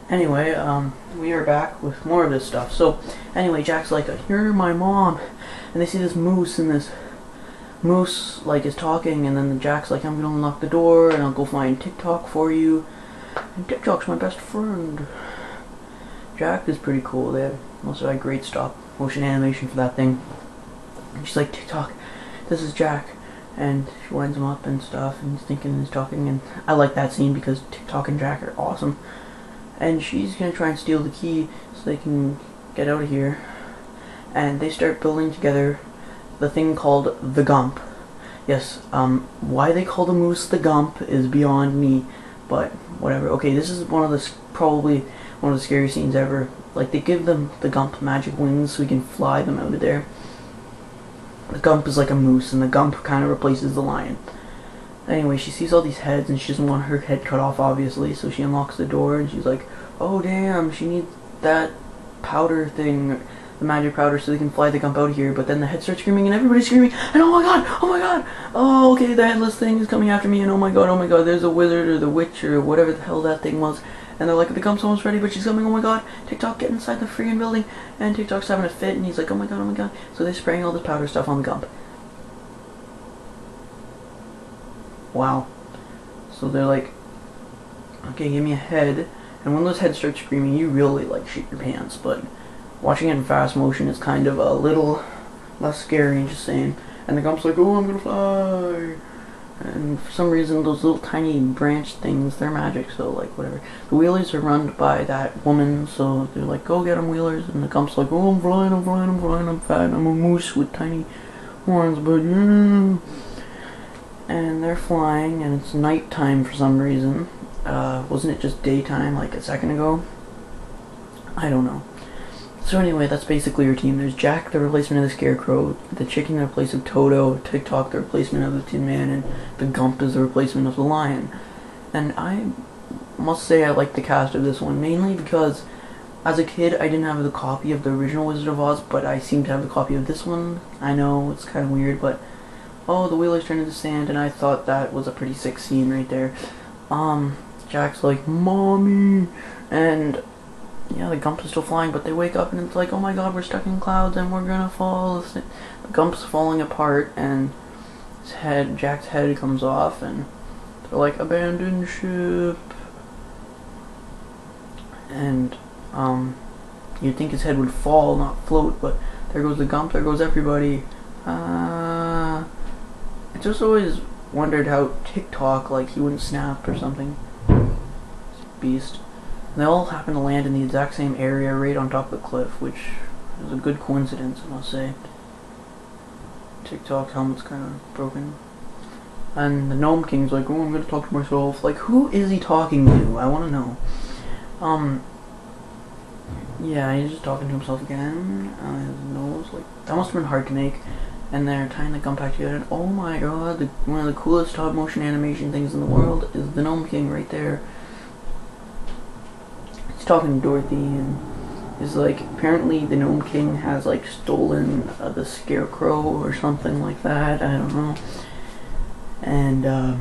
Anyway, we are back with more of this stuff. So, anyway, Jack's like, "You're my mom," and they see this moose, and this moose like is talking, and then Jack's like, "I'm gonna unlock the door, and I'll go find TikTok for you." And TikTok's my best friend. Jack is pretty cool. They also had great stop motion animation for that thing. And she's like, "TikTok, this is Jack." And she winds him up and stuff, and he's thinking and he's talking, and I like that scene because TikTok and Jack are awesome. And she's gonna try and steal the key so they can get out of here. And they start building together the thing called the Gump. Yes, why they call the moose the Gump is beyond me, but whatever. Okay, this is probably one of the scariest scenes ever. Like, they give them the Gump magic wings so we can fly them out of there. The Gump is like a moose, and the Gump kind of replaces the lion. Anyway, she sees all these heads, and she doesn't want her head cut off, obviously, so she unlocks the door, and she's like, "Oh damn, she needs that powder thing, the magic powder, so they can fly the Gump out of here." But then the head starts screaming, and everybody's screaming, and oh my god, oh, okay, the headless thing is coming after me, and oh my god, there's a wizard, or the witch, or whatever the hell that thing was. And they're like, "The Gump's almost ready, but she's coming, oh my god, TikTok, get inside the freaking building." And TikTok's having a fit, and he's like, oh my god. So they're spraying all this powder stuff on the Gump. Wow. So they're like, "Okay, give me a head." And when those heads start screaming, you really like shit your pants. But watching it in fast motion is kind of a little less scary, just saying. And the Gump's like, "Oh, I'm gonna fly." And for some reason, those little tiny branch things, they're magic, so like, whatever. The Wheelers are run by that woman, so they're like, "Go get them, Wheelers." And the Gump's like, "Oh, I'm flying, I'm fat, I'm a moose with tiny horns, but yeah." And they're flying, and it's nighttime for some reason. Wasn't it just daytime like a second ago? I don't know. So anyway, that's basically your team. There's Jack, the replacement of the Scarecrow, the Chicken, the replacement of Toto, TikTok, the replacement of the Tin Man, and the Gump is the replacement of the Lion. And I must say I like the cast of this one, mainly because as a kid I didn't have the copy of the original Wizard of Oz, but I seem to have the copy of this one. I know, it's kind of weird, but oh, the Wheelers turn into sand, and I thought that was a pretty sick scene right there. Jack's like, "Mommy," and yeah, the Gump is still flying, but they wake up and it's like, oh my god, we're stuck in clouds and we're gonna fall. The Gump's falling apart, and Jack's head comes off, and they're like, "Abandon ship." And you'd think his head would fall, not float, but there goes the Gump, there goes everybody. I just always wondered how TikTok, like, he wouldn't snap or something. Beast. And they all happen to land in the exact same area right on top of the cliff, which is a good coincidence, I must say. TikTok's helmet's kind of broken. And the Gnome King's like, "Oh, I'm gonna talk to myself." Like, who is he talking to? I wanna know. Yeah, he's just talking to himself again. His nose, like, that must have been hard to make. And they're tying the Gump back together, and oh my god, one of the coolest stop motion animation things in the world is the Gnome King right there. He's talking to Dorothy, and is like, apparently the Gnome King has like stolen the Scarecrow or something like that. I don't know. And I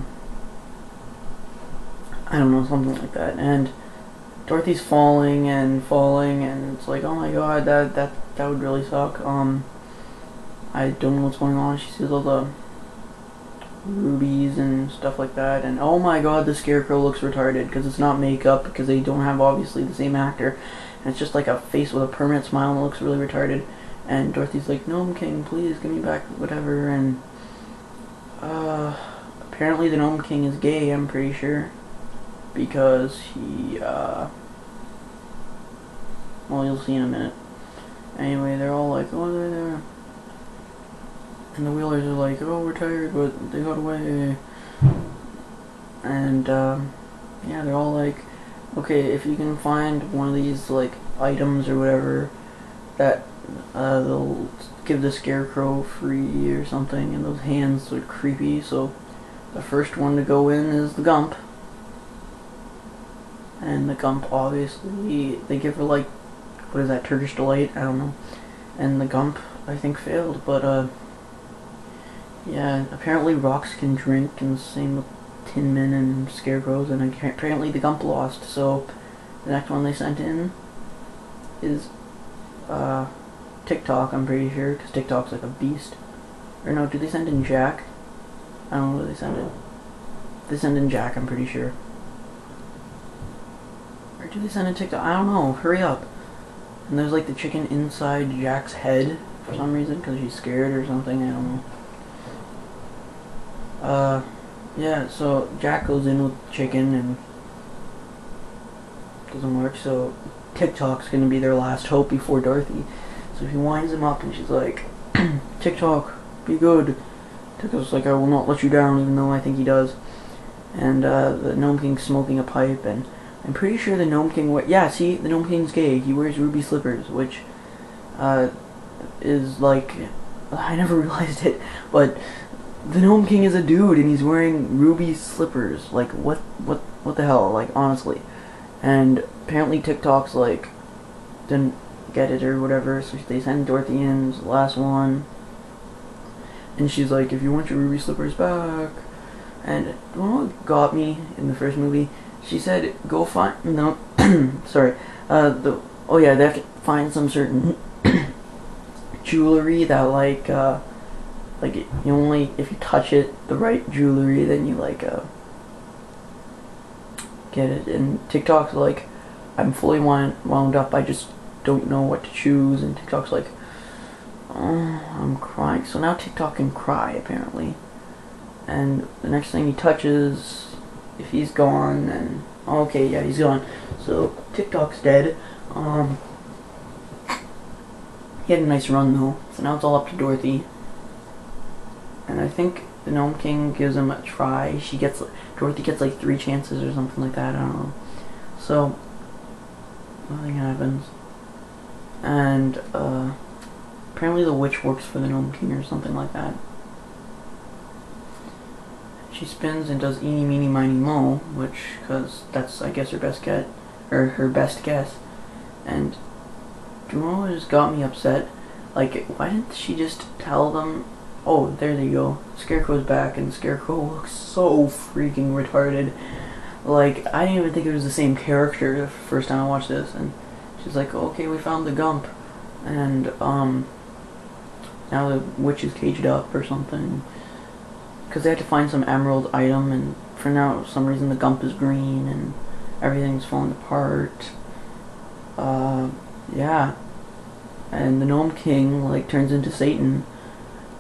don't know, something like that. And Dorothy's falling, and it's like, oh my god, that would really suck. I don't know what's going on. She sees all the rubies and stuff like that, and oh my god, the Scarecrow looks retarded because it's not makeup, because they don't have obviously the same actor, and it's just like a face with a permanent smile, and it looks really retarded. And Dorothy's like, "Gnome King, please give me back whatever." And apparently the Gnome King is gay, I'm pretty sure, because he well, you'll see in a minute. Anyway, they're all like, "Oh, they're there." And the Wheelers are like, "Oh, we're tired," but they got away. And yeah, they're all like, "Okay, if you can find one of these like items or whatever that they'll give the Scarecrow free or something." And those hands look creepy, so the first one to go in is the Gump. And the Gump, obviously, they give her like, what is that, Turkish Delight? I don't know. And the Gump, I think, failed, but yeah, apparently rocks can drink, and the same with Tin Men and Scarecrows, and apparently the Gump lost, so The next one they sent in is TikTok, I'm pretty sure, because TikTok's like a beast. Or no, did they send in Jack? I don't know what they sent in. They sent in Jack, I'm pretty sure. Or did they send in TikTok? I don't know. Hurry up. And there's like the chicken inside Jack's head for some reason, because she's scared or something, I don't know. Yeah, so Jack goes in with chicken and doesn't work, so TikTok's gonna be their last hope before Dorothy. So he winds him up and she's like, TikTok, be good. TikTok's like, I will not let you down, even though I think he does. And the Gnome King's smoking a pipe, and I'm pretty sure the Gnome King yeah, see, the Gnome King's gay. He wears ruby slippers, which is like, I never realized it, but the Gnome King is a dude and he's wearing ruby slippers. Like, what the hell? Like, honestly. And apparently TikTok's like, didn't get it or whatever, so they send Dorothy in, the last one. And she's like, if you want your ruby slippers back. And you know what got me in the first movie? She said, go find, no, sorry, oh yeah, they have to find some certain jewelry that like you only, if you touch it, the right jewelry, then you like, get it. And TikTok's like, I'm fully wound up, I just don't know what to choose. And TikTok's like, oh, I'm crying. So now TikTok can cry, apparently. And the next thing he touches, if he's gone, then, okay, yeah, he's gone. So TikTok's dead. He had a nice run though, so now it's all up to Dorothy. And I think the Gnome King gives him a try. Dorothy gets like 3 chances or something like that, I don't know. So, nothing happens. And, apparently the witch works for the Gnome King or something like that. She spins and does eeny, meeny, miny, mo, because that's, I guess, her best guess. And, do you know what just got me upset? Like, why didn't she just tell them, oh, there they go, Scarecrow's back, and Scarecrow looks so freaking retarded. Like, I didn't even think it was the same character the first time I watched this, and she's like, okay, we found the Gump, and, now the witch is caged up or something. Because they had to find some emerald item, and for now, for some reason, the Gump is green, and everything's falling apart. Yeah. And the Gnome King, like, turns into Satan,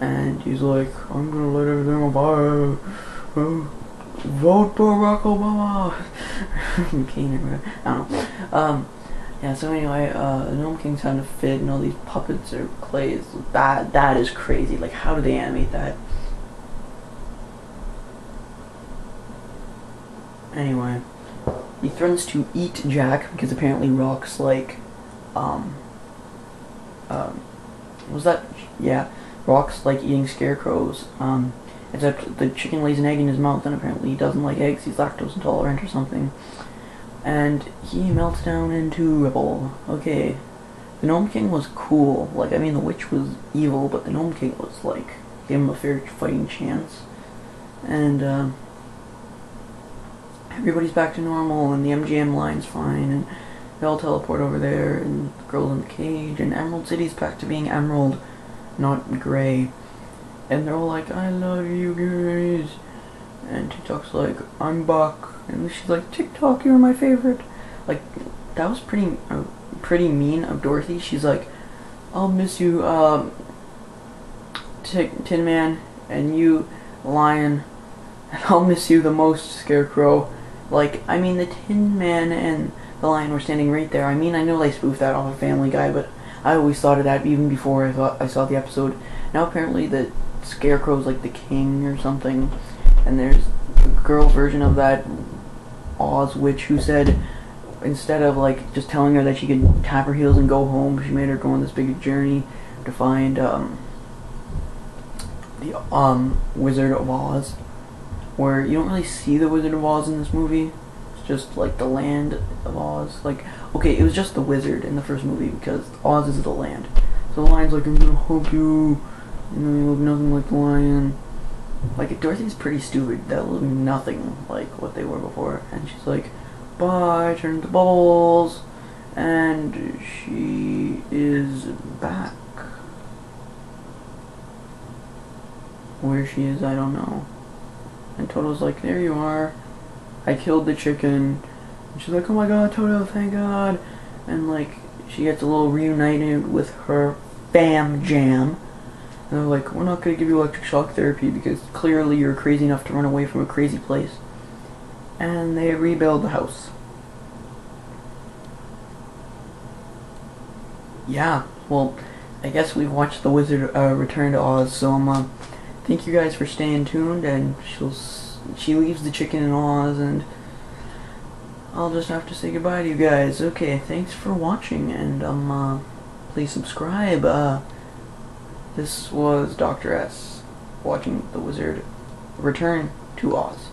and he's like, I'm gonna let everything on fire. Vote Barack Obama. Kane or whatever. I don't know. Yeah, so anyway, the Gnome King's having a fit, and all these puppets are clays. That is crazy. Like, how do they animate that? Anyway, he threatens to eat Jack because apparently Rock's like, was that? Yeah, Rock's like eating scarecrows. Except the chicken lays an egg in his mouth, and apparently he doesn't like eggs. He's lactose intolerant or something. And he melts down into rubble. Okay, the Gnome King was cool. Like, I mean, the witch was evil, but the Gnome King was like, gave him a fair fighting chance. And everybody's back to normal, and the MGM line's fine, and they all teleport over there, and the girl's in the cage, and Emerald City's back to being emerald, not gray. And they're all like, I love you guys. And TikTok's like, I'm back. And she's like, TikTok, you're my favorite. Like, that was pretty mean of Dorothy. She's like, I'll miss you, Tin Man, and you, Lion, and I'll miss you the most, Scarecrow. Like, I mean, the Tin Man and the Lion were standing right there. I mean, I know they spoofed that off of Family Guy, but I always thought of that even before I saw the episode. Now apparently the Scarecrow's like the king or something, and there's a girl version of that Oz witch who said, instead of like just telling her that she could tap her heels and go home, she made her go on this big journey to find the Wizard of Oz, where you don't really see the Wizard of Oz in this movie. It's just like the land of Oz. Like, okay, it was just the wizard in the first movie because Oz is the land. So the lion's like, I'm gonna hug you. You know, you look nothing like the lion. Like, Dorothy's pretty stupid. That look nothing like what they were before. And she's like, Bye, turn to bubbles, and she is back. Where she is, I don't know. And Toto's like, there you are. I killed the chicken. And she's like, oh my god, Toto, thank god. And like, she gets a little reunited with her fam jam. And they're like, we're not going to give you electric shock therapy because clearly you're crazy enough to run away from a crazy place. And they rebuild the house. Yeah, well, I guess we've watched The Wizard Return to Oz, so thank you guys for staying tuned, and she leaves the chicken in Oz, and I'll just have to say goodbye to you guys. Okay, thanks for watching, and please subscribe. This was Dr. S watching The Wizard Return to Oz.